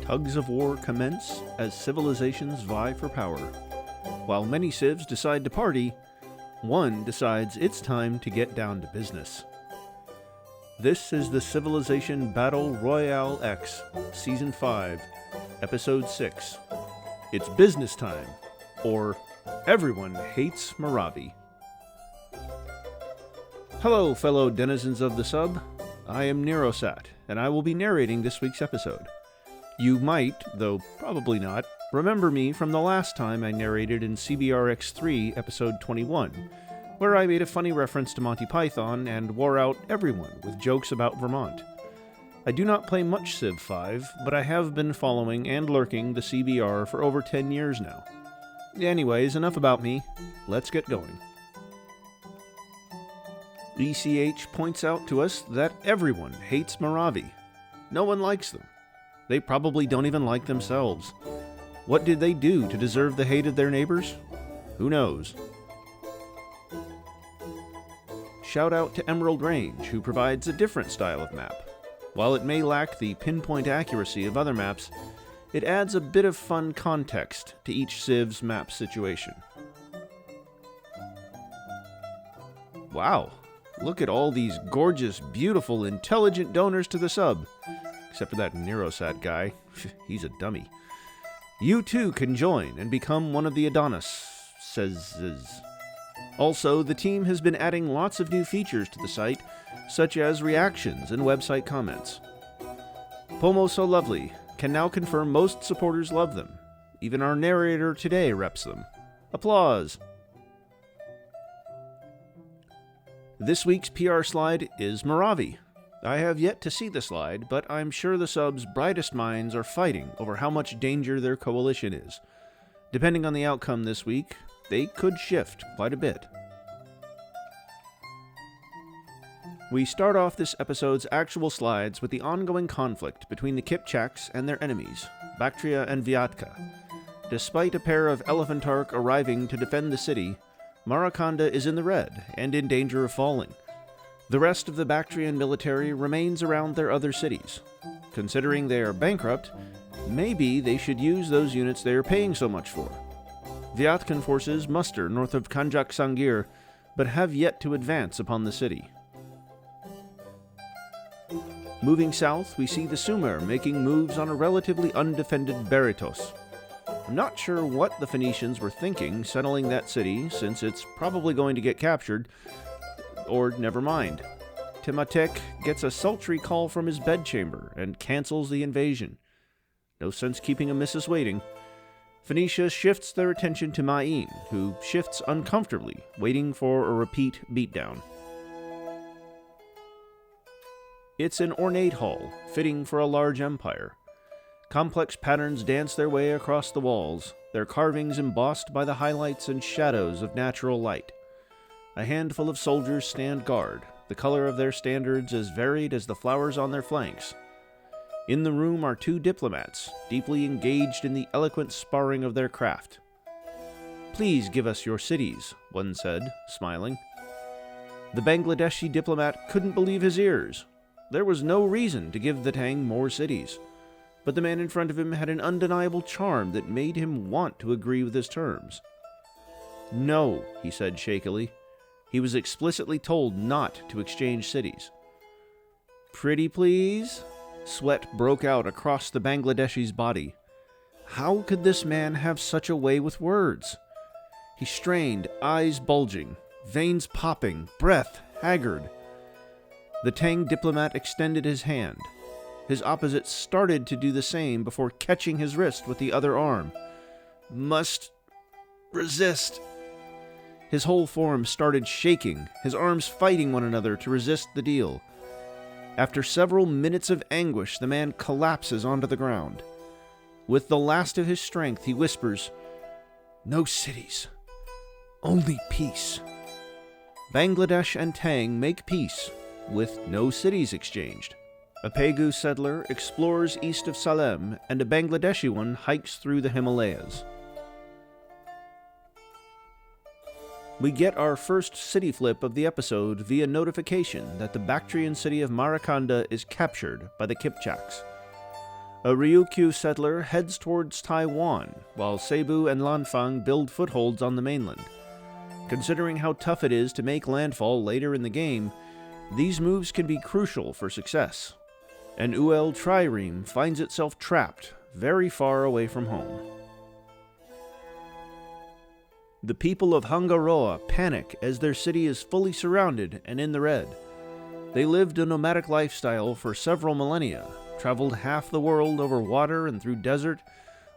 Tugs of war commence as civilizations vie for power. While many civs decide to party, one decides it's time to get down to business. This is the Civilization Battle Royale X, Season 5, Episode 6. It's business time, or everyone hates Maravi. Hello, fellow denizens of the sub. I am Nerosat, and I will be narrating this week's episode. You might, though probably not, remember me from the last time I narrated in CBRX3 episode 21, where I made a funny reference to Monty Python and wore out everyone with jokes about Vermont. I do not play much Civ 5, but I have been following and lurking the CBR for over 10 years now. Anyways, enough about me. Let's get going. ECH points out to us that everyone hates Maravi. No one likes them. They probably don't even like themselves. What did they do to deserve the hate of their neighbors? Who knows? Shout out to Emerald Range, who provides a different style of map. While it may lack the pinpoint accuracy of other maps, it adds a bit of fun context to each Civ's map situation. Wow, look at all these gorgeous, beautiful, intelligent donors to the sub. Except for that Nerosat guy. He's a dummy. You too can join and become one of the Adonis. Also, the team has been adding lots of new features to the site, such as reactions and website comments. Pomo So Lovely can now confirm most supporters love them. Even our narrator today reps them. Applause! This week's PR slide is Maravi. I have yet to see the slide, but I'm sure the sub's brightest minds are fighting over how much danger their coalition is. Depending on the outcome this week, they could shift quite a bit. We start off this episode's actual slides with the ongoing conflict between the Kipchaks and their enemies, Bactria and Vyatka. Despite a pair of Elephantarch arriving to defend the city, Maracanda is in the red and in danger of falling. The rest of the Bactrian military remains around their other cities. Considering they are bankrupt, maybe they should use those units they are paying so much for. Vyatkan forces muster north of Kanjak Sangir, but have yet to advance upon the city. Moving south, we see the Sumer making moves on a relatively undefended Berytos. I'm not sure what the Phoenicians were thinking settling that city, since it's probably going to get captured. Or never mind. Timatek gets a sultry call from his bedchamber and cancels the invasion. No sense keeping a missus waiting. Phoenicia shifts their attention to Ma'in, who shifts uncomfortably, waiting for a repeat beatdown. It's an ornate hall, fitting for a large empire. Complex patterns dance their way across the walls, their carvings embossed by the highlights and shadows of natural light. A handful of soldiers stand guard, the color of their standards as varied as the flowers on their flanks. In the room are two diplomats, deeply engaged in the eloquent sparring of their craft. "Please give us your cities," one said, smiling. The Bangladeshi diplomat couldn't believe his ears. There was no reason to give the Tang more cities, but the man in front of him had an undeniable charm that made him want to agree with his terms. "No," he said shakily. He was explicitly told not to exchange cities. "Pretty please?" Sweat broke out across the Bangladeshi's body. How could this man have such a way with words? He strained, eyes bulging, veins popping, breath haggard. The Tang diplomat extended his hand. His opposite started to do the same before catching his wrist with the other arm. "Must resist." His whole form started shaking, his arms fighting one another to resist the deal. After several minutes of anguish, the man collapses onto the ground. With the last of his strength, he whispers, "No cities, only peace." Bangladesh and Tang make peace, with no cities exchanged. A Pegu settler explores east of Salem, and a Bangladeshi one hikes through the Himalayas. We get our first city flip of the episode via notification that the Bactrian city of Maracanda is captured by the Kipchaks. A Ryukyu settler heads towards Taiwan, while Cebu and Lanfang build footholds on the mainland. Considering how tough it is to make landfall later in the game, these moves can be crucial for success. And Uel Trireme finds itself trapped very far away from home. The people of Hangaroa panic as their city is fully surrounded and in the red. They lived a nomadic lifestyle for several millennia, traveled half the world over water and through desert,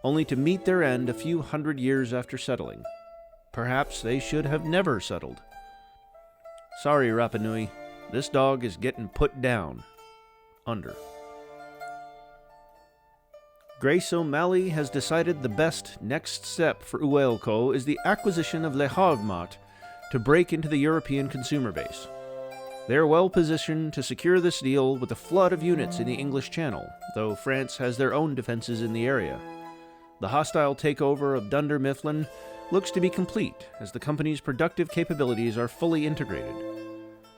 only to meet their end a few hundred years after settling. Perhaps they should have never settled. Sorry, Rapa Nui, this dog is getting put down. Under. Grace O'Malley has decided the best next step for Uelco is the acquisition of Le Hagmat to break into the European consumer base. They are well positioned to secure this deal with a flood of units in the English Channel, though France has their own defenses in the area. The hostile takeover of Dunder Mifflin looks to be complete, as the company's productive capabilities are fully integrated.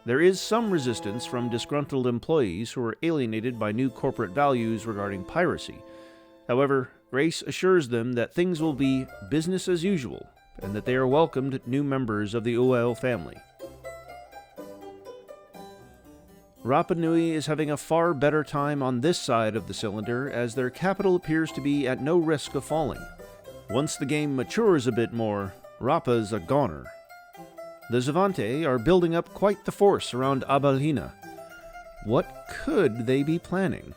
There is some resistance from disgruntled employees who are alienated by new corporate values regarding piracy. However, Grace assures them that things will be business as usual, and that they are welcomed new members of the Uel family. Rapa Nui is having a far better time on this side of the cylinder, as their capital appears to be at no risk of falling. Once the game matures a bit more, Rapa's a goner. The Zavante are building up quite the force around Abalhina. What could they be planning?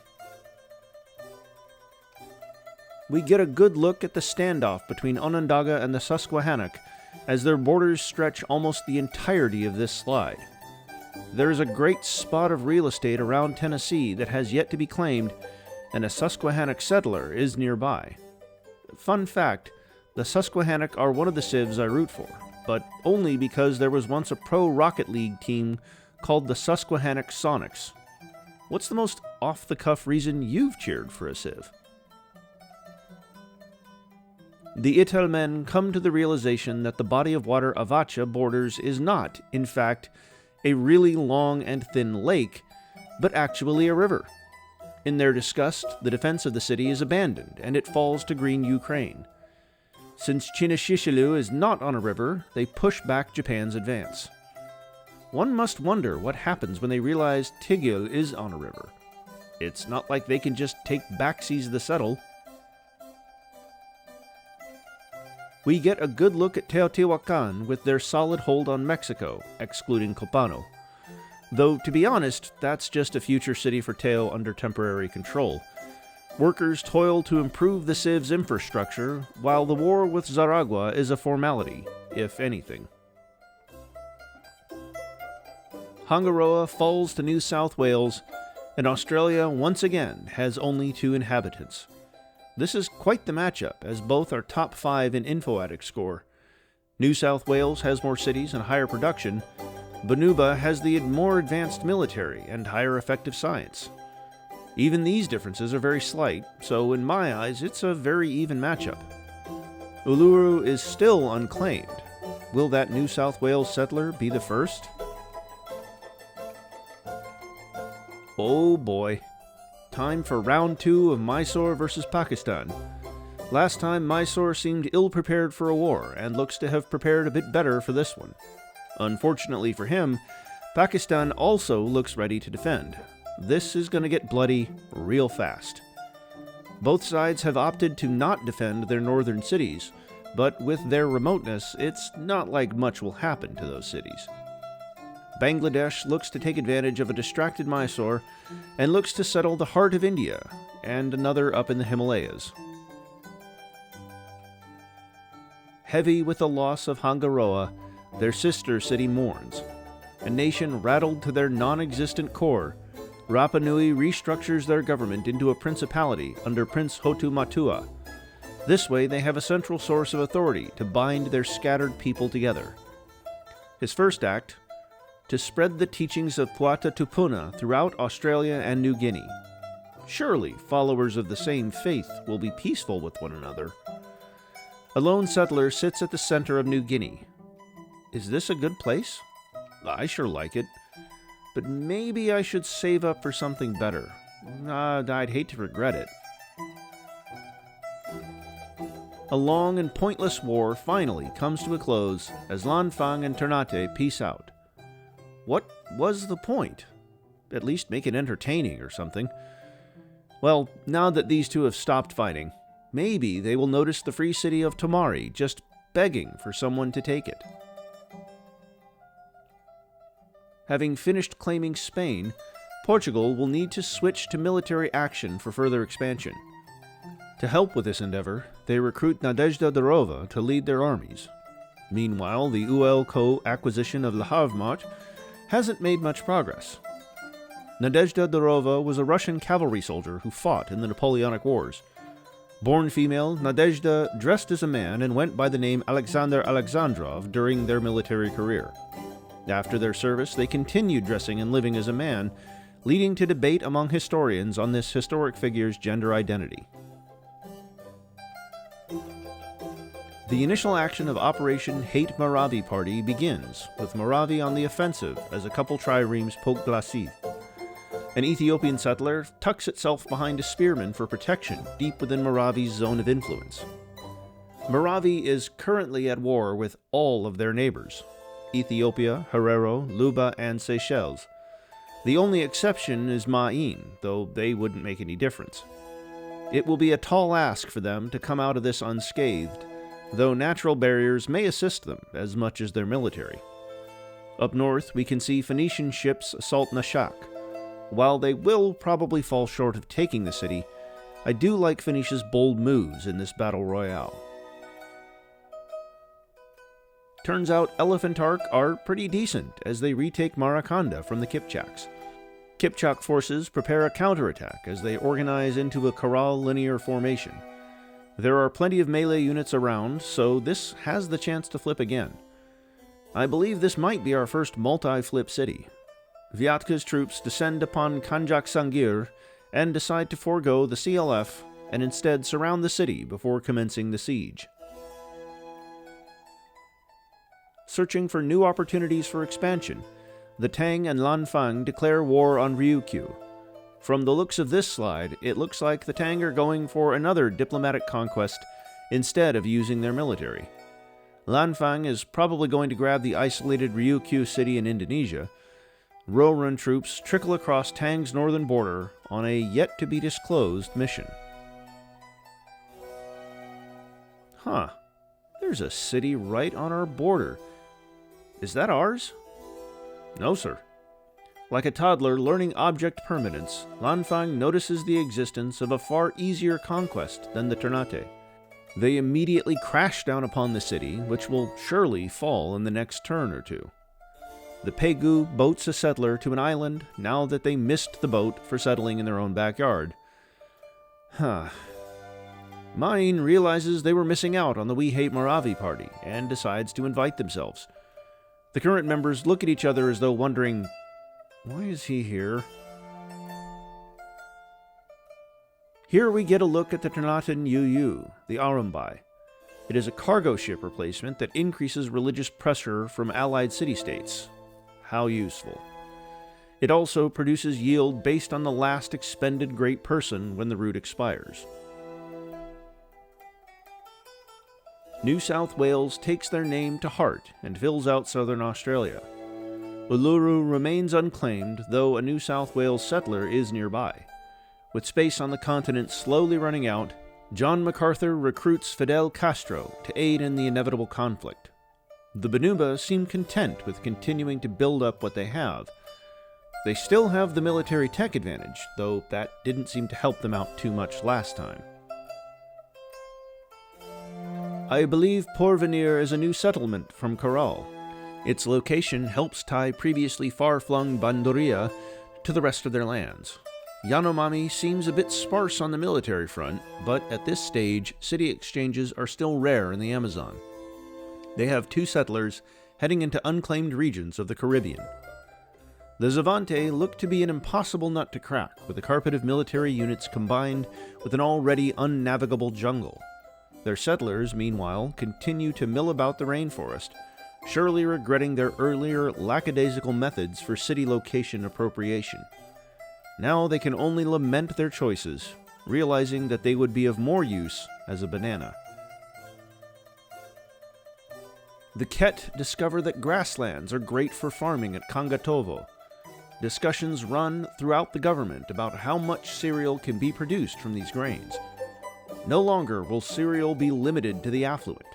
We get a good look at the standoff between Onondaga and the Susquehannock, as their borders stretch almost the entirety of this slide. There is a great spot of real estate around Tennessee that has yet to be claimed, and a Susquehannock settler is nearby. Fun fact, the Susquehannock are one of the civs I root for, but only because there was once a pro Rocket League team called the Susquehannock Sonics. What's the most off-the-cuff reason you've cheered for a civ? The Ital men come to the realization that the body of water Avacha borders is not, in fact, a really long and thin lake, but actually a river. In their disgust, the defense of the city is abandoned, and it falls to Green Ukraine. Since Chinashishelu is not on a river, they push back Japan's advance. One must wonder what happens when they realize Tigil is on a river. It's not like they can just take backsies the settle. We get a good look at Teotihuacan with their solid hold on Mexico, excluding Copano. Though, to be honest, that's just a future city for Teo under temporary control. Workers toil to improve the civ's infrastructure, while the war with Zaragua is a formality, if anything. Hangaroa falls to New South Wales, and Australia once again has only 2 inhabitants. This is quite the matchup, as both are top 5 in InfoAddict score. New South Wales has more cities and higher production. Banuba has the more advanced military and higher effective science. Even these differences are very slight, so in my eyes it's a very even matchup. Uluru is still unclaimed. Will that New South Wales settler be the first? Oh boy. Time for round 2 of Mysore versus Pakistan. Last time Mysore seemed ill-prepared for a war, and looks to have prepared a bit better for this one. Unfortunately for him, Pakistan also looks ready to defend. This is going to get bloody real fast. Both sides have opted to not defend their northern cities, but with their remoteness, it's not like much will happen to those cities. Bangladesh looks to take advantage of a distracted Mysore and looks to settle the heart of India and another up in the Himalayas. Heavy with the loss of Hangaroa, their sister city mourns. A nation rattled to their non-existent core, Rapa Nui restructures their government into a principality under Prince Hotu Matua. This way they have a central source of authority to bind their scattered people together. His first act, to spread the teachings of Puata Tupuna throughout Australia and New Guinea. Surely followers of the same faith will be peaceful with one another. A lone settler sits at the center of New Guinea. Is this a good place? I sure like it. But maybe I should save up for something better. I'd hate to regret it. A long and pointless war finally comes to a close as Lanfang and Ternate peace out. What was the point? At least make it entertaining or something. Well, now that these two have stopped fighting, maybe they will notice the free city of Tomari just begging for someone to take it. Having finished claiming Spain, Portugal will need to switch to military action for further expansion. To help with this endeavor, they recruit Nadezhda Dorova to lead their armies. Meanwhile, the ULCO acquisition of Le Havre hasn't made much progress. Nadezhda Dorova was a Russian cavalry soldier who fought in the Napoleonic Wars. Born female, Nadezhda dressed as a man and went by the name Alexander Alexandrov during their military career. After their service, they continued dressing and living as a man, leading to debate among historians on this historic figure's gender identity. The initial action of Operation Hate Moravi Party begins, with Moravi on the offensive as a couple triremes poke Glacis. An Ethiopian settler tucks itself behind a spearman for protection deep within Moravi's zone of influence. Moravi is currently at war with all of their neighbors: Ethiopia, Herero, Luba, and Seychelles. The only exception is Ma'in, though they wouldn't make any difference. It will be a tall ask for them to come out of this unscathed, though natural barriers may assist them as much as their military. Up north, we can see Phoenician ships assault Nashak. While they will probably fall short of taking the city, I do like Phoenicia's bold moves in this battle royale. Turns out Elephant Arc are pretty decent as they retake Marakanda from the Kipchaks. Kipchak forces prepare a counterattack as they organize into a corral linear formation. There are plenty of melee units around, so this has the chance to flip again. I believe this might be our first multi-flip city. Vyatka's troops descend upon Kanjak Sangir and decide to forego the CLF and instead surround the city before commencing the siege. Searching for new opportunities for expansion, the Tang and Lanfang declare war on Ryukyu. From the looks of this slide, it looks like the Tang are going for another diplomatic conquest instead of using their military. Lanfang is probably going to grab the isolated Ryukyu city in Indonesia. Roran troops trickle across Tang's northern border on a yet-to-be-disclosed mission. Huh. There's a city right on our border. Is that ours? No, sir. Like a toddler learning object permanence, Lanfang notices the existence of a far easier conquest than the Ternate. They immediately crash down upon the city, which will surely fall in the next turn or two. The Pegu boats a settler to an island now that they missed the boat for settling in their own backyard. Mine realizes they were missing out on the We Hate Moravi party and decides to invite themselves. The current members look at each other as though wondering, why is he here? Here we get a look at the Ternatan UU, the Arumbai. It is a cargo ship replacement that increases religious pressure from allied city-states. How useful. It also produces yield based on the last expended great person when the route expires. New South Wales takes their name to heart and fills out southern Australia. Uluru remains unclaimed, though a New South Wales settler is nearby. With space on the continent slowly running out, John MacArthur recruits Fidel Castro to aid in the inevitable conflict. The Banuba seem content with continuing to build up what they have. They still have the military tech advantage, though that didn't seem to help them out too much last time. I believe Porvenir is a new settlement from Corral. Its location helps tie previously far-flung Bandoria to the rest of their lands. Yanomami seems a bit sparse on the military front, but at this stage, city exchanges are still rare in the Amazon. They have 2 settlers heading into unclaimed regions of the Caribbean. The Zavante look to be an impossible nut to crack, with a carpet of military units combined with an already unnavigable jungle. Their settlers, meanwhile, continue to mill about the rainforest, surely regretting their earlier lackadaisical methods for city location appropriation. Now they can only lament their choices, realizing that they would be of more use as a banana. The Ket discover that grasslands are great for farming at Kangatovo. Discussions run throughout the government about how much cereal can be produced from these grains. No longer will cereal be limited to the affluent.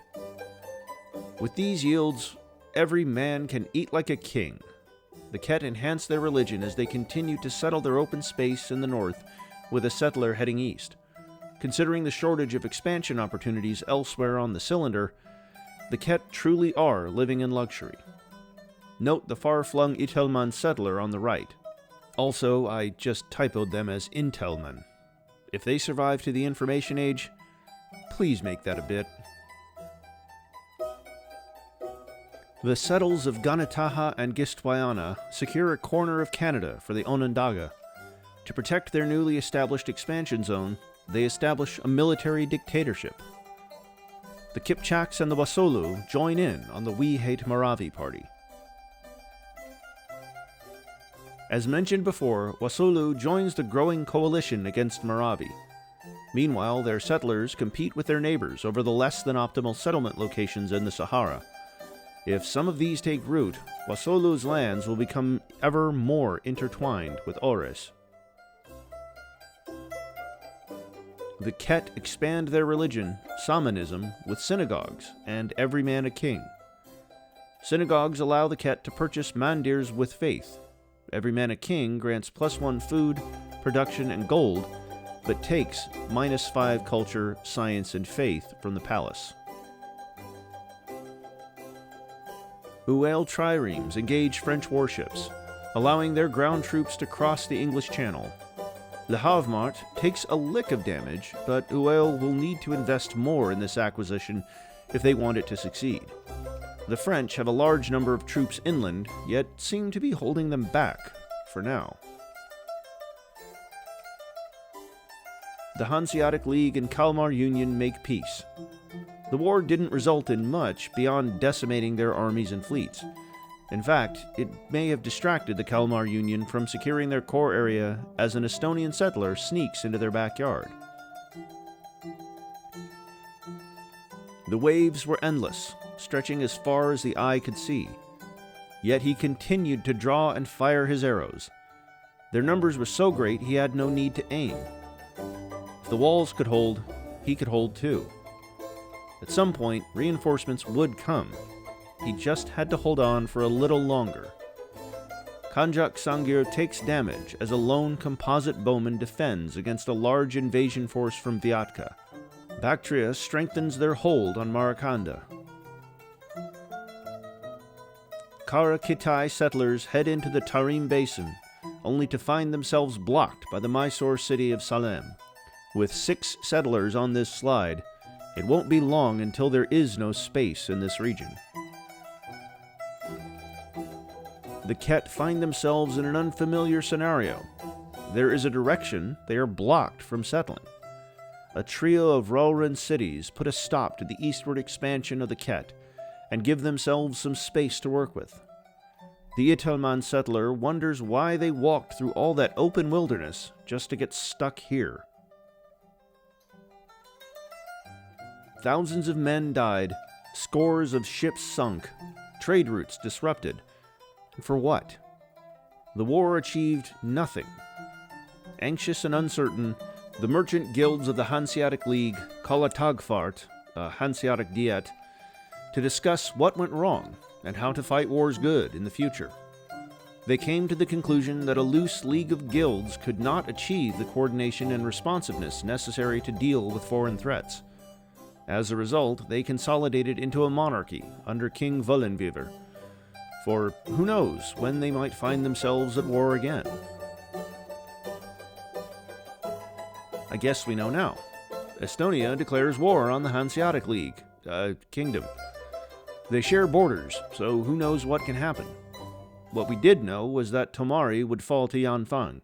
With these yields, every man can eat like a king. The Ket enhance their religion as they continue to settle their open space in the north, with a settler heading east. Considering the shortage of expansion opportunities elsewhere on the cylinder, the Ket truly are living in luxury. Note the far-flung Itelman settler on the right. Also, I just typoed them as Intelman. If they survive to the information age, please make that a bit. The settles of Ganataha and Gistwayana secure a corner of Canada for the Onondaga. To protect their newly established expansion zone, they establish a military dictatorship. The Kipchaks and the Wasolu join in on the We Hate Maravi party. As mentioned before, Wasolu joins the growing coalition against Maravi. Meanwhile, their settlers compete with their neighbors over the less than optimal settlement locations in the Sahara. If some of these take root, Wasolu's lands will become ever more intertwined with Ores. The Ket expand their religion, Samanism, with synagogues and every man a king. Synagogues allow the Ket to purchase mandirs with faith. Every man a king grants +1 food, production, and gold, but takes -5 culture, science, and faith from the palace. Royale triremes engage French warships, allowing their ground troops to cross the English Channel. Le Havre takes a lick of damage, but Royale will need to invest more in this acquisition if they want it to succeed. The French have a large number of troops inland, yet seem to be holding them back, for now. The Hanseatic League and Kalmar Union make peace. The war didn't result in much beyond decimating their armies and fleets. In fact, it may have distracted the Kalmar Union from securing their core area as an Estonian settler sneaks into their backyard. The waves were endless, stretching as far as the eye could see. Yet he continued to draw and fire his arrows. Their numbers were so great he had no need to aim. If the walls could hold, he could hold too. At some point, reinforcements would come. He just had to hold on for a little longer. Kanjak Sangir takes damage as a lone composite bowman defends against a large invasion force from Viatka. Bactria strengthens their hold on Maracanda. Kara Kitai settlers head into the Tarim Basin, only to find themselves blocked by the Mysore city of Salem. With 6 settlers on this slide, it won't be long until there is no space in this region. The Ket find themselves in an unfamiliar scenario. There is a direction they are blocked from settling. A trio of Rauran cities put a stop to the eastward expansion of the Ket and give themselves some space to work with. The Itelman settler wonders why they walked through all that open wilderness just to get stuck here. Thousands of men died, scores of ships sunk, trade routes disrupted. And for what? The war achieved nothing. Anxious and uncertain, the merchant guilds of the Hanseatic League call a Tagfart, a Hanseatic Diet, to discuss what went wrong and how to fight wars good in the future. They came to the conclusion that a loose league of guilds could not achieve the coordination and responsiveness necessary to deal with foreign threats. As a result, they consolidated into a monarchy under King Vollenviver, for who knows when they might find themselves at war again. I guess we know now. Estonia declares war on the Hanseatic League, kingdom. They share borders, so who knows what can happen. What we did know was that Tomari would fall to Yanfang.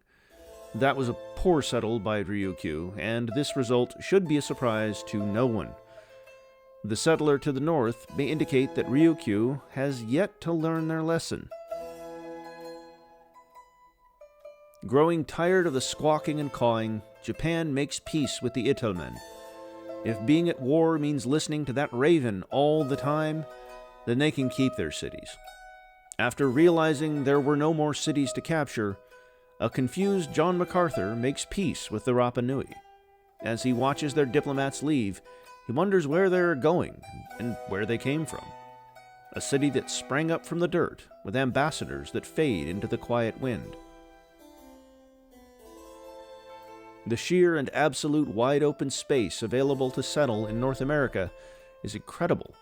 That was a poor settle by Ryukyu, and this result should be a surprise to no one. The settler to the north may indicate that Ryukyu has yet to learn their lesson. Growing tired of the squawking and cawing, Japan makes peace with the Itelmen. If being at war means listening to that raven all the time, then they can keep their cities. After realizing there were no more cities to capture, a confused John MacArthur makes peace with the Rapa Nui. As he watches their diplomats leave, he wonders where they're going and where they came from. A city that sprang up from the dirt, with ambassadors that fade into the quiet wind. The sheer and absolute wide-open space available to settle in North America is incredible.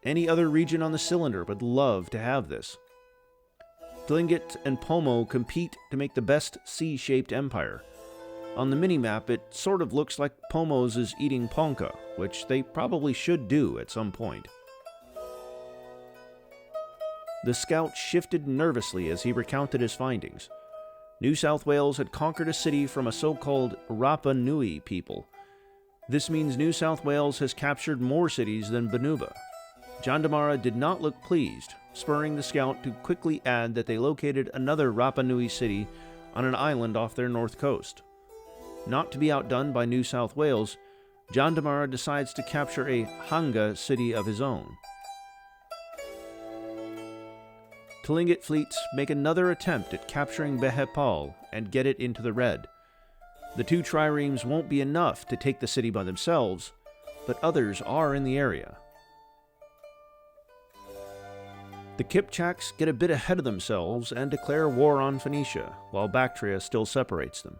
Any other region on the cylinder would love to have this. Tlingit and Pomo compete to make the best C-shaped empire. On the minimap, it sort of looks like Pomo's is eating ponca, which they probably should do at some point. The scout shifted nervously as he recounted his findings. New South Wales had conquered a city from a so-called Rapa Nui people. This means New South Wales has captured more cities than Banuba. Jandamara did not look pleased, spurring the scout to quickly add that they located another Rapa Nui city on an island off their north coast. Not to be outdone by New South Wales, Jandamara decides to capture a Hanga city of his own. Tlingit fleets make another attempt at capturing Behepal and get it into the red. The two triremes won't be enough to take the city by themselves, but others are in the area. The Kipchaks get a bit ahead of themselves and declare war on Phoenicia, while Bactria still separates them.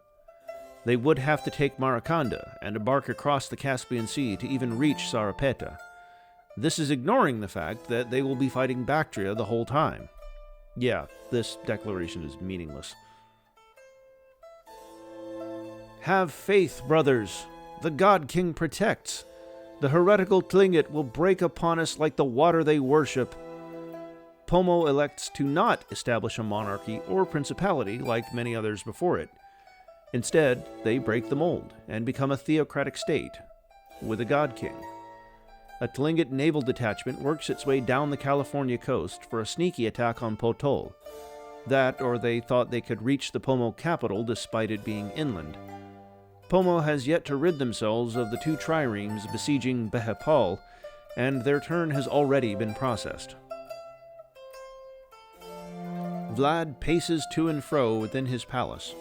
They would have to take Maracanda and embark across the Caspian Sea to even reach Sarapeta. This is ignoring the fact that they will be fighting Bactria the whole time. Yeah, this declaration is meaningless. Have faith, brothers. The God King protects. The heretical Tlingit will break upon us like the water they worship. Pomo elects to not establish a monarchy or principality like many others before it. Instead, they break the mold and become a theocratic state, with a God King. A Tlingit naval detachment works its way down the California coast for a sneaky attack on Potol. That, or they thought they could reach the Pomo capital despite it being inland. Pomo has yet to rid themselves of the two triremes besieging Behepal, and their turn has already been processed. Vlad paces to and fro within his palace.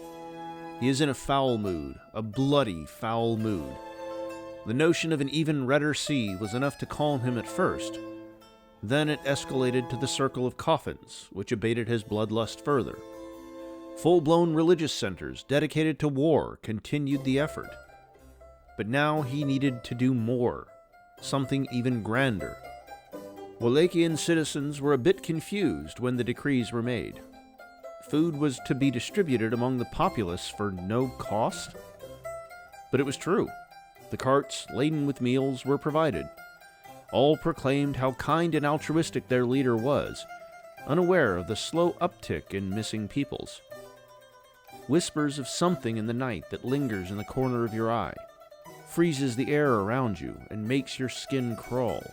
He is in a foul mood, a bloody foul mood. The notion of an even redder sea was enough to calm him at first. Then it escalated to the circle of coffins, which abated his bloodlust further. Full-blown religious centers dedicated to war continued the effort. But now he needed to do more, something even grander. Wallachian citizens were a bit confused when the decrees were made. Food was to be distributed among the populace for no cost? But it was true. The carts, laden with meals, were provided. All proclaimed how kind and altruistic their leader was, unaware of the slow uptick in missing peoples. Whispers of something in the night that lingers in the corner of your eye, freezes the air around you, and makes your skin crawl.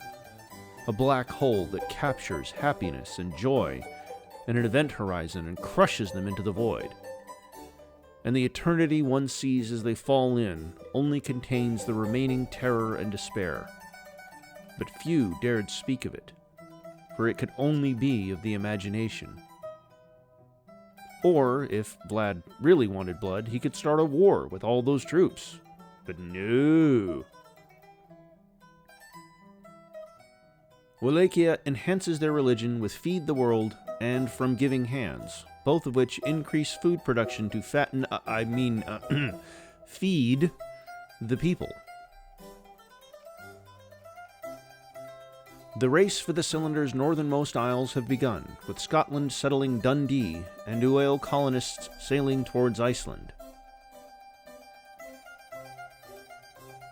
A black hole that captures happiness and joy in an event horizon and crushes them into the void. And the eternity one sees as they fall in only contains the remaining terror and despair. But few dared speak of it, for it could only be of the imagination. Or, if Vlad really wanted blood, he could start a war with all those troops. But no. Wallachia enhances their religion with Feed the World and From Giving Hands, both of which increase food production to feed the people. The race for the cylinder's northernmost isles have begun, with Scotland settling Dundee and Uail colonists sailing towards Iceland.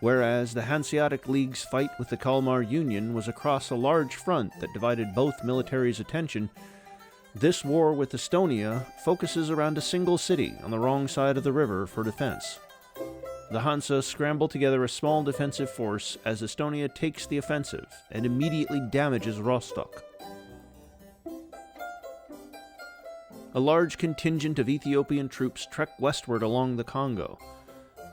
Whereas the Hanseatic League's fight with the Kalmar Union was across a large front that divided both militaries' attention, this war with Estonia focuses around a single city on the wrong side of the river for defense. The Hansa scramble together a small defensive force as Estonia takes the offensive and immediately damages Rostock. A large contingent of Ethiopian troops trek westward along the Congo.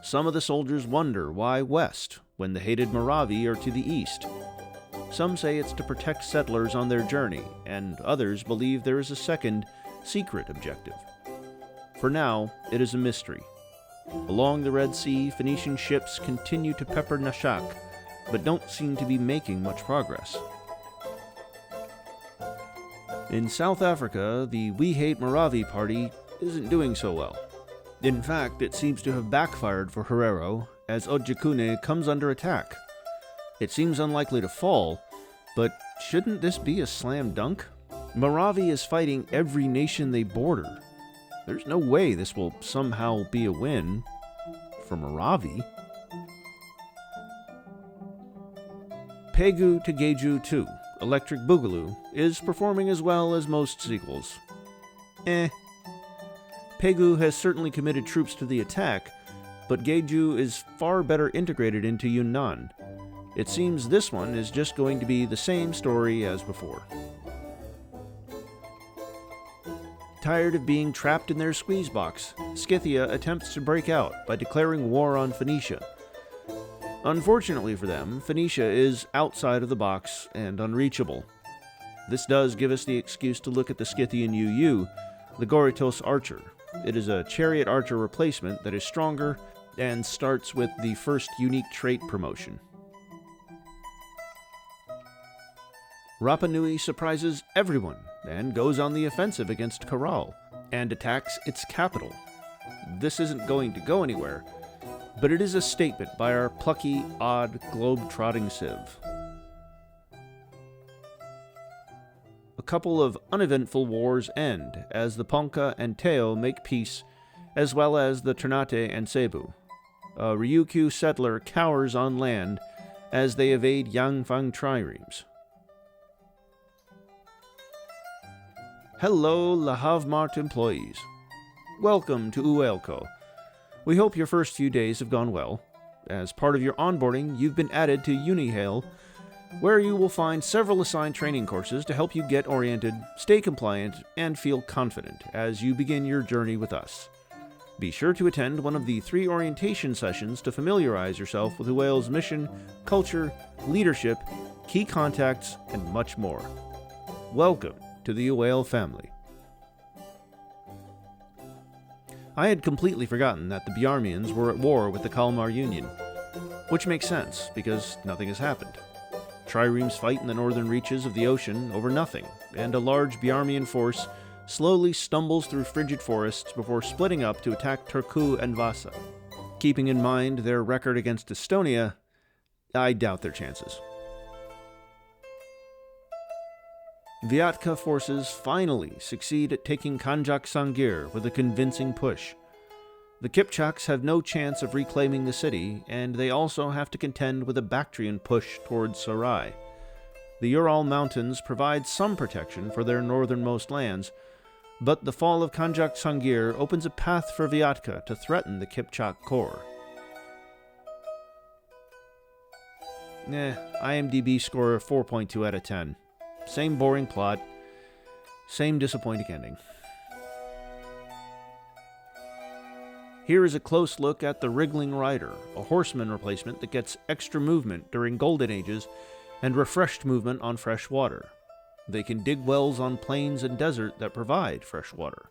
Some of the soldiers wonder why west, when the hated Moravi are to the east. Some say it's to protect settlers on their journey, and others believe there is a second, secret objective. For now, it is a mystery. Along the Red Sea, Phoenician ships continue to pepper Nashak, but don't seem to be making much progress. In South Africa, the We Hate Moravi party isn't doing so well. In fact, it seems to have backfired for Herero, as Ojekune comes under attack. It seems unlikely to fall, but shouldn't this be a slam dunk? Moravi is fighting every nation they border. There's no way this will somehow be a win for Moravi. Pegu to Geju 2, Electric Boogaloo, is performing as well as most sequels. Pegu has certainly committed troops to the attack, but Geju is far better integrated into Yunnan. It seems this one is just going to be the same story as before. Tired of being trapped in their squeeze box, Scythia attempts to break out by declaring war on Phoenicia. Unfortunately for them, Phoenicia is outside of the box and unreachable. This does give us the excuse to look at the Scythian UU, the Goritos Archer. It is a chariot archer replacement that is stronger and starts with the first unique trait promotion. Rapa Nui surprises everyone and goes on the offensive against Karal and attacks its capital. This isn't going to go anywhere, but it is a statement by our plucky, odd, globe-trotting civ. A couple of uneventful wars end as the Ponca and Teo make peace, as well as the Ternate and Cebu. A Ryukyu settler cowers on land as they evade Yangfang triremes. Hello, La Havmart employees. Welcome to Uelco. We hope your first few days have gone well. As part of your onboarding, you've been added to Unihale, where you will find several assigned training courses to help you get oriented, stay compliant, and feel confident as you begin your journey with us. Be sure to attend one of the 3 orientation sessions to familiarize yourself with Uel's mission, culture, leadership, key contacts, and much more. Welcome to the Uel family. I had completely forgotten that the Bjarmians were at war with the Kalmar Union, which makes sense because nothing has happened. Triremes fight in the northern reaches of the ocean over nothing, and a large Bjarmian force slowly stumbles through frigid forests before splitting up to attack Turku and Vasa. Keeping in mind their record against Estonia, I doubt their chances. Vyatka forces finally succeed at taking Kanjak Sangir with a convincing push. The Kipchaks have no chance of reclaiming the city, and they also have to contend with a Bactrian push towards Sarai. The Ural Mountains provide some protection for their northernmost lands, but the fall of Kanjak Sangir opens a path for Vyatka to threaten the Kipchak core. IMDb score 4.2 out of 10. Same boring plot, same disappointing ending. Here is a close look at the Wriggling Rider, a horseman replacement that gets extra movement during Golden Ages and refreshed movement on fresh water. They can dig wells on plains and desert that provide fresh water.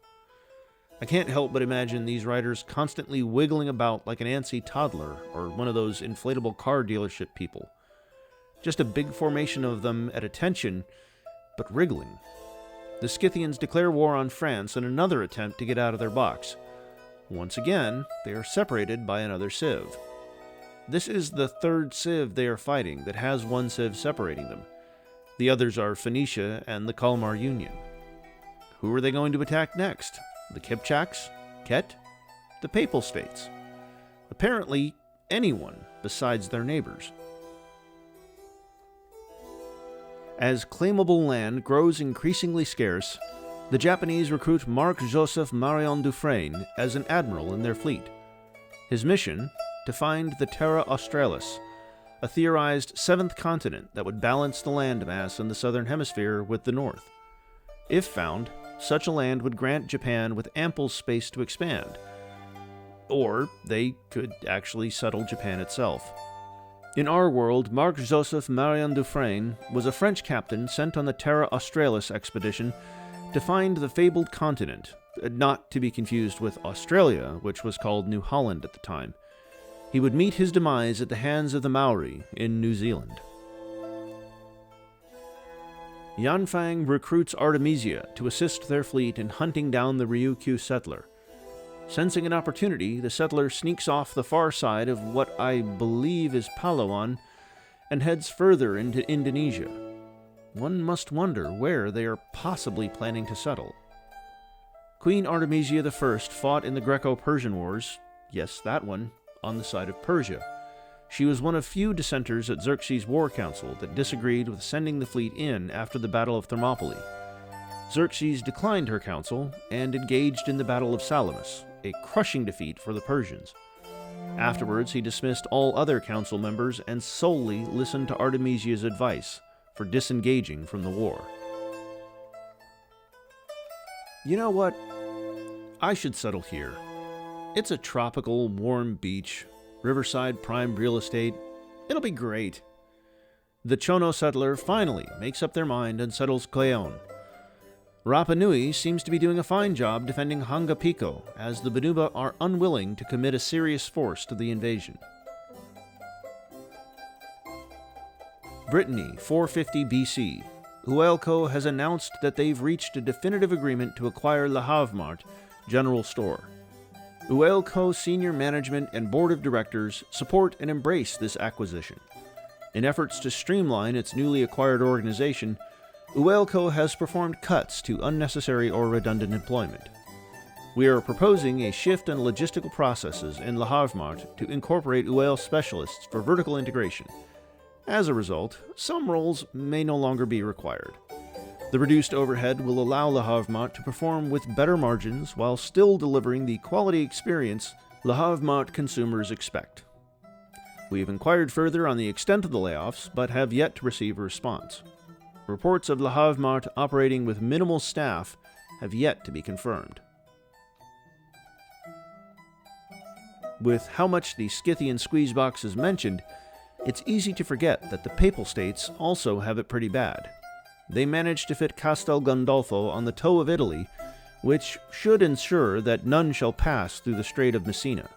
I can't help but imagine these riders constantly wiggling about like an antsy toddler or one of those inflatable car dealership people. Just a big formation of them at attention, but wriggling. The Scythians declare war on France in another attempt to get out of their box. Once again, they are separated by another civ. This is the 3rd civ they are fighting that has one civ separating them. The others are Phoenicia and the Kalmar Union. Who are they going to attack next? The Kipchaks? Ket? The Papal States? Apparently, anyone besides their neighbors. As claimable land grows increasingly scarce, the Japanese recruit Marc-Joseph Marion Dufresne as an admiral in their fleet. His mission? To find the Terra Australis, a theorized 7th continent that would balance the landmass in the southern hemisphere with the north. If found, such a land would grant Japan with ample space to expand. Or they could actually settle Japan itself. In our world, Marc-Joseph Marion Dufresne was a French captain sent on the Terra Australis expedition to find the fabled continent, not to be confused with Australia, which was called New Holland at the time. He would meet his demise at the hands of the Maori in New Zealand. Yanfang recruits Artemisia to assist their fleet in hunting down the Ryukyu settler. Sensing an opportunity, the settler sneaks off the far side of what I believe is Palawan and heads further into Indonesia. One must wonder where they are possibly planning to settle. Queen Artemisia I fought in the Greco-Persian Wars, yes, that one, on the side of Persia. She was one of few dissenters at Xerxes' war council that disagreed with sending the fleet in after the Battle of Thermopylae. Xerxes declined her counsel and engaged in the Battle of Salamis, a crushing defeat for the Persians. Afterwards, he dismissed all other council members and solely listened to Artemisia's advice for disengaging from the war. You know what? I should settle here. It's a tropical, warm beach, riverside prime real estate. It'll be great. The Chono settler finally makes up their mind and settles Cleon. Rapa Nui seems to be doing a fine job defending Hanga Pico, as the Banuba are unwilling to commit a serious force to the invasion. Brittany, 450 BC. Uelko has announced that they've reached a definitive agreement to acquire Le Havre General Store. Uelko senior management and board of directors support and embrace this acquisition. In efforts to streamline its newly acquired organization, Uelko has performed cuts to unnecessary or redundant employment. We are proposing a shift in logistical processes in Le Havre to incorporate Uel specialists for vertical integration. As a result, some roles may no longer be required. The reduced overhead will allow Le Havre to perform with better margins while still delivering the quality experience Le Havre consumers expect. We have inquired further on the extent of the layoffs, but have yet to receive a response. Reports of Le Havre operating with minimal staff have yet to be confirmed. With how much the Scythian squeezebox is mentioned, it's easy to forget that the Papal States also have it pretty bad. They managed to fit Castel Gandolfo on the toe of Italy, which should ensure that none shall pass through the Strait of Messina.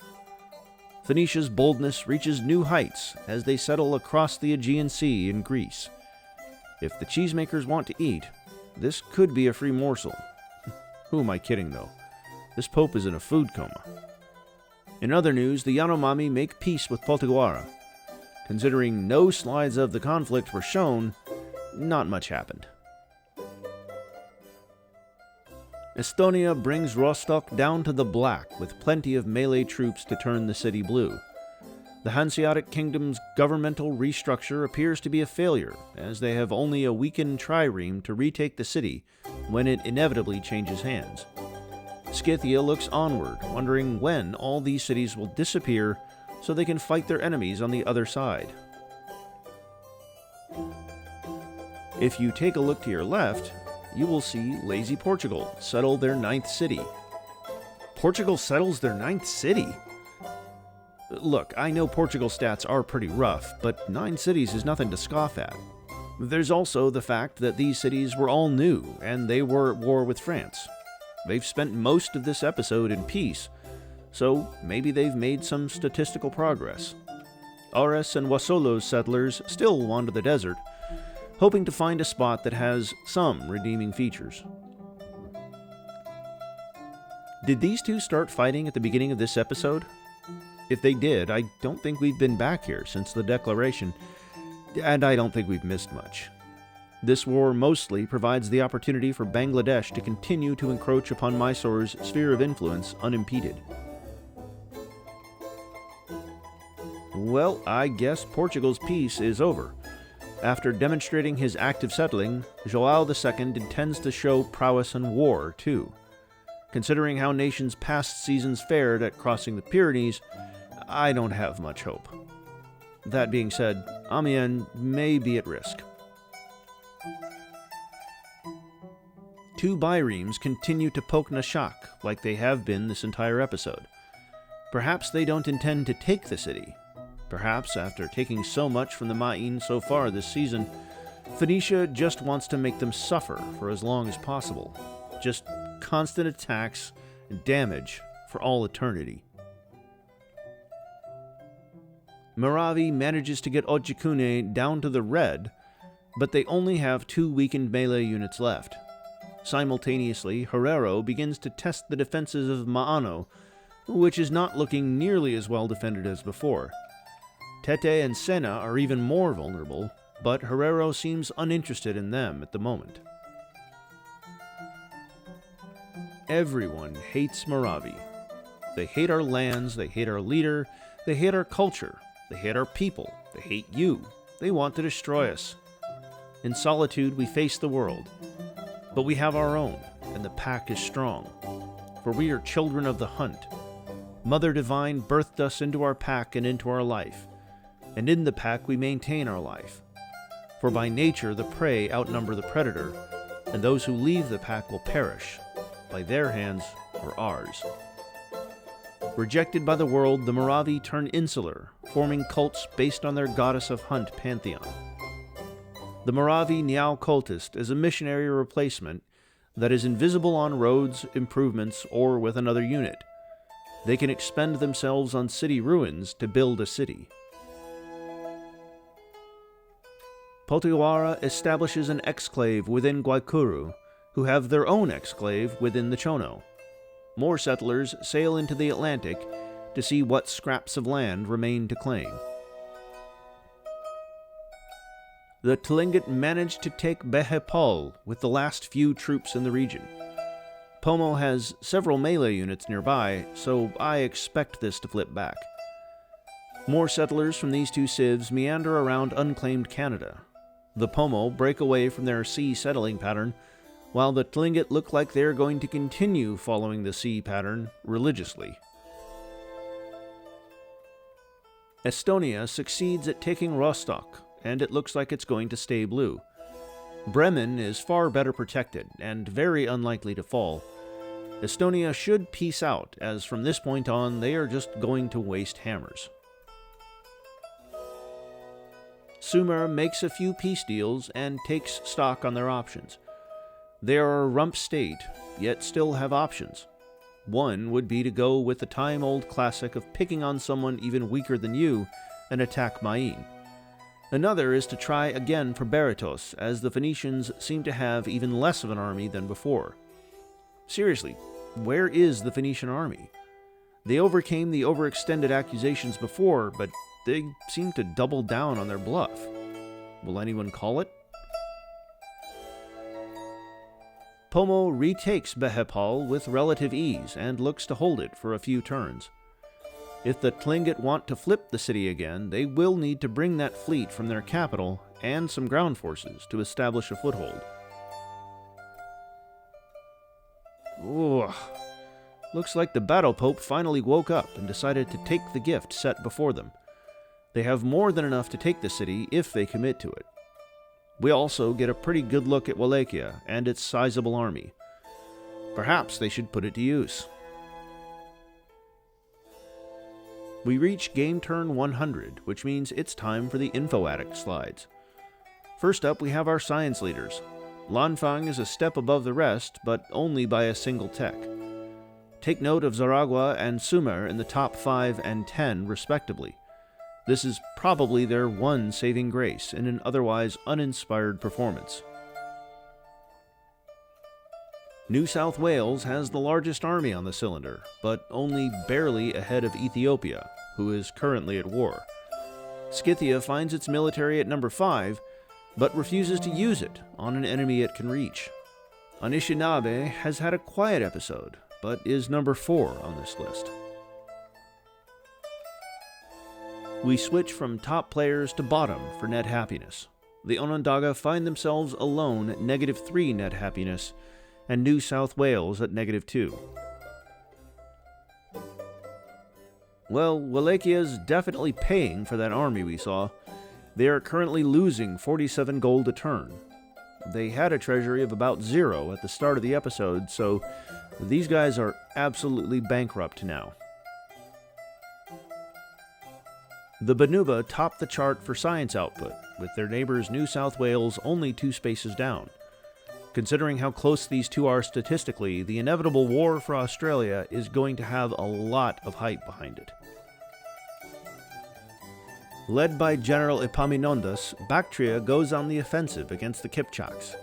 Phoenicia's boldness reaches new heights as they settle across the Aegean Sea in Greece. If the cheesemakers want to eat, this could be a free morsel. Who am I kidding, though? This pope is in a food coma. In other news, the Yanomami make peace with Potiguara. Considering no slides of the conflict were shown, not much happened. Estonia brings Rostock down to the black with plenty of melee troops to turn the city blue. The Hanseatic Kingdom's governmental restructure appears to be a failure, as they have only a weakened trireme to retake the city when it inevitably changes hands. Scythia looks onward, wondering when all these cities will disappear so they can fight their enemies on the other side. If you take a look to your left, you will see lazy Portugal settle their 9th city. Portugal settles their 9th city? Look, I know Portugal stats are pretty rough, but 9 cities is nothing to scoff at. There's also the fact that these cities were all new, and they were at war with France. They've spent most of this episode in peace, so maybe they've made some statistical progress. Ares and Wasolo's settlers still wander the desert, hoping to find a spot that has some redeeming features. Did these two start fighting at the beginning of this episode? If they did, I don't think we've been back here since the declaration, and I don't think we've missed much. This war mostly provides the opportunity for Bangladesh to continue to encroach upon Mysore's sphere of influence unimpeded. Well, I guess Portugal's peace is over. After demonstrating his active settling, João II intends to show prowess in war, too. Considering how nations' past seasons fared at crossing the Pyrenees, I don't have much hope. That being said, Amiens may be at risk. Two biremes continue to poke Nashak like they have been this entire episode. Perhaps they don't intend to take the city. Perhaps after taking so much from the Ma'in so far this season, Phoenicia just wants to make them suffer for as long as possible. Just constant attacks and damage for all eternity. Moravi manages to get Ojikune down to the red, but they only have 2 weakened melee units left. Simultaneously, Herero begins to test the defenses of Maano, which is not looking nearly as well defended as before. Tete and Senna are even more vulnerable, but Herero seems uninterested in them at the moment. Everyone hates Moravi. They hate our lands, they hate our leader, they hate our culture, they hate our people, they hate you. They want to destroy us. In solitude, we face the world. But we have our own, and the pack is strong. For we are children of the hunt. Mother Divine birthed us into our pack and into our life. And in the pack we maintain our life. For by nature the prey outnumber the predator, and those who leave the pack will perish, by their hands or ours. Rejected by the world, the Moravi turn insular, forming cults based on their goddess of hunt pantheon. The Moravi Niao cultist is a missionary replacement that is invisible on roads, improvements, or with another unit. They can expend themselves on city ruins to build a city. Potiwara establishes an exclave within Guaikuru, who have their own exclave within the Chono. More settlers sail into the Atlantic to see what scraps of land remain to claim. The Tlingit managed to take Behepal with the last few troops in the region. Pomo has several melee units nearby, so I expect this to flip back. More settlers from these two civs meander around unclaimed Canada. The Pomo break away from their sea settling pattern, while the Tlingit look like they're going to continue following the sea pattern religiously. Estonia succeeds at taking Rostock, and it looks like it's going to stay blue. Bremen is far better protected, and very unlikely to fall. Estonia should peace out, as from this point on they are just going to waste hammers. Sumer makes a few peace deals and takes stock on their options. They are a rump state, yet still have options. One would be to go with the time-old classic of picking on someone even weaker than you and attack Ma'in. Another is to try again for Berytos, as the Phoenicians seem to have even less of an army than before. Seriously, where is the Phoenician army? They overcame the overextended accusations before, but they seem to double down on their bluff. Will anyone call it? Pomo retakes Behepal with relative ease and looks to hold it for a few turns. If the Tlingit want to flip the city again, they will need to bring that fleet from their capital and some ground forces to establish a foothold. Ugh. Looks like the Battle Pope finally woke up and decided to take the gift set before them. They have more than enough to take the city if they commit to it. We also get a pretty good look at Wallachia and its sizable army. Perhaps they should put it to use. We reach game turn 100, which means it's time for the Info Addict slides. First up, we have our science leaders. Lanfang is a step above the rest, but only by a single tech. Take note of Zaragua and Sumer in the top 5 and 10, respectively. This is probably their one saving grace in an otherwise uninspired performance. New South Wales has the largest army on the cylinder, but only barely ahead of Ethiopia, who is currently at war. Scythia finds its military at number 5, but refuses to use it on an enemy it can reach. Anishinaabe has had a quiet episode, but is number 4 on this list. We switch from top players to bottom for net happiness. The Onondaga find themselves alone at -3 net happiness, and New South Wales at -2. Well, Wallachia's definitely paying for that army we saw. They are currently losing 47 gold a turn. They had a treasury of about 0 at the start of the episode, so these guys are absolutely bankrupt now. The Banuba topped the chart for science output, with their neighbors New South Wales only 2 spaces down. Considering how close these two are statistically, the inevitable war for Australia is going to have a lot of hype behind it. Led by General Epaminondas, Bactria goes on the offensive against the Kipchaks.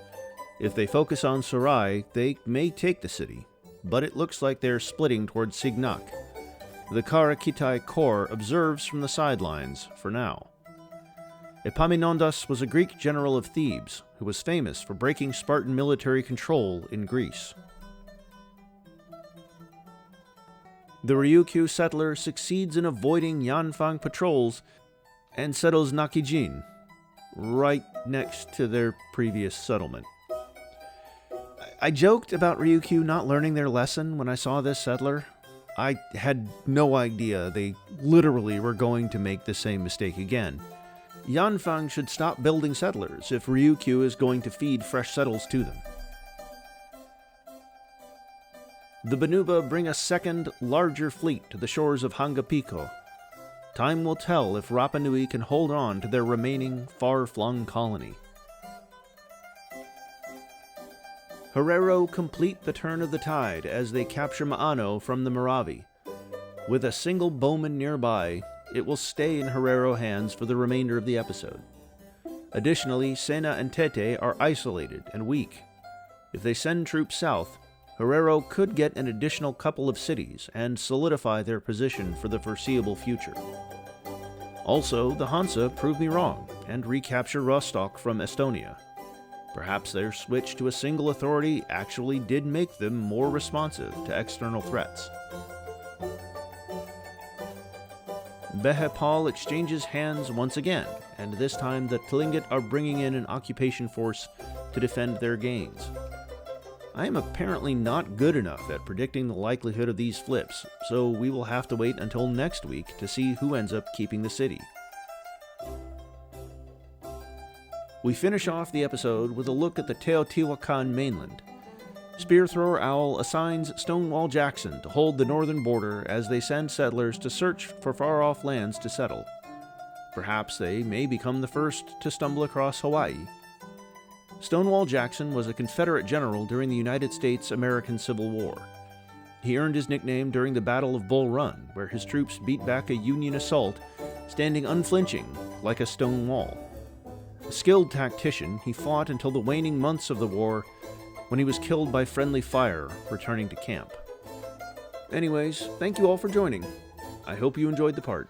If they focus on Sarai, they may take the city, but it looks like they're splitting towards Signac. The Karakitai Corps observes from the sidelines for now. Epaminondas was a Greek general of Thebes who was famous for breaking Spartan military control in Greece. The Ryukyu settler succeeds in avoiding Yanfang patrols and settles Nakijin, right next to their previous settlement. I joked about Ryukyu not learning their lesson when I saw this settler. I had no idea they literally were going to make the same mistake again. Yanfang should stop building settlers if Ryukyu is going to feed fresh settles to them. The Banuba bring a second, larger fleet to the shores of Hangapiko. Time will tell if Rapa Nui can hold on to their remaining far-flung colony. Herero complete the turn of the tide as they capture Maano from the Moravi. With a single bowman nearby, it will stay in Herero hands for the remainder of the episode. Additionally, Sena and Tete are isolated and weak. If they send troops south, Herero could get an additional couple of cities and solidify their position for the foreseeable future. Also, the Hansa prove me wrong and recapture Rostock from Estonia. Perhaps their switch to a single authority actually did make them more responsive to external threats. Behepal exchanges hands once again, and this time the Tlingit are bringing in an occupation force to defend their gains. I am apparently not good enough at predicting the likelihood of these flips, so we will have to wait until next week to see who ends up keeping the city. We finish off the episode with a look at the Teotihuacan mainland. Spear Thrower Owl assigns Stonewall Jackson to hold the northern border as they send settlers to search for far-off lands to settle. Perhaps they may become the first to stumble across Hawaii. Stonewall Jackson was a Confederate general during the United States-American Civil War. He earned his nickname during the Battle of Bull Run, where his troops beat back a Union assault, standing unflinching like a stone wall. A skilled tactician, he fought until the waning months of the war, when he was killed by friendly fire returning to camp. Anyways, thank you all for joining. I hope you enjoyed the part.